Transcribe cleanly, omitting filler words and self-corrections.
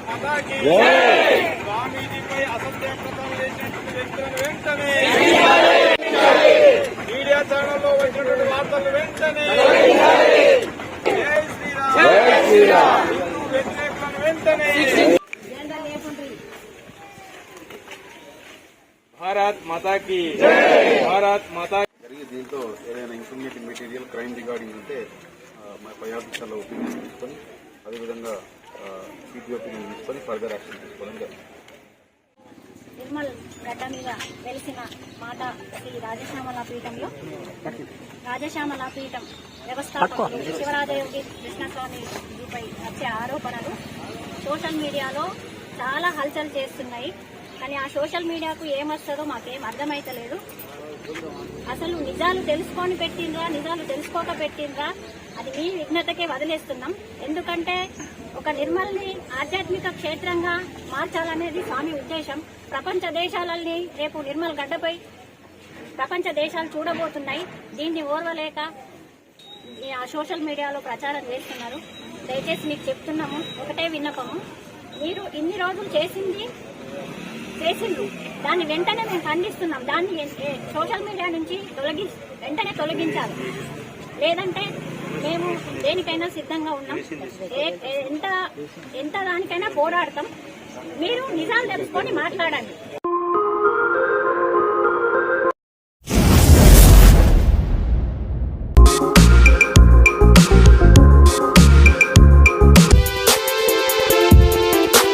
మాతాకి స్వామీజీపై అసత్య ప్రచారం చేసినటువంటి వ్యక్తులను వెంటనే మీడియా ఛానల్లో వచ్చినటువంటి వార్తలు వెంటనే జై శ్రీరామ్ హిందూ వ్యతిరేకులను వెంటనే భారత్ మాతాకి భారత్ మాతా దీంతో ఏదైనా ఇన్ఫర్మేటివ్ మెటీరియల్ క్రైమ్ రిగార్డింగ్ ఉంటే మా పై ఆఫీసర్ల ఒపీనియన్ తీసుకొని అదేవిధంగా సిపి ఒపీనియన్ తీసుకొని ఫర్దర్ యాక్షన్ తీసుకోవడం జరుగుతుంది. నిర్మల్ గడ్డ మీద వెలిసిన మాట శ్రీ రాజశ్యామల పీఠంలో రాజశ్యామల పీఠం వ్యవస్థాపకులు శివరాజయోగి కృష్ణస్వామిపై వచ్చే ఆరోపణలు సోషల్ మీడియాలో చాలా హల్చల్ చేస్తున్నాయి. కానీ ఆ సోషల్ మీడియాకు ఏమొస్తుందో మాకేం అర్థమైతలేదు. అసలు నిజాలు తెలుసుకొని పెట్టిండ్రా, నిజాలు తెలుసుకోక పెట్టిండ్రా, అది మీ విఘ్నతకే వదిలేస్తున్నాం. ఎందుకంటే ఒక నిర్మల్ని ఆధ్యాత్మిక క్షేత్రంగా మార్చాలనేది స్వామి ఉద్దేశం. ప్రపంచ దేశాలని రేపు నిర్మల్ గడ్డపై ప్రపంచ దేశాలు చూడబోతున్నాయి. దీన్ని ఓర్వలేక ఆ సోషల్ మీడియాలో ప్రచారం చేస్తున్నారు. దయచేసి మీకు చెప్తున్నాము, ఒకటే విన్నపము, మీరు ఇన్ని రోజులు చేసిండ్రు, దాన్ని వెంటనే మేము ఖండిస్తున్నాం. దాన్ని సోషల్ మీడియా నుంచి వెంటనే తొలగించాలి. లేదంటే మేము దేనికైనా సిద్ధంగా ఉన్నాం. ఎంత దానికైనా పోరాడతాం. మీరు నిజాలు తెలుసుకొని మాట్లాడండి.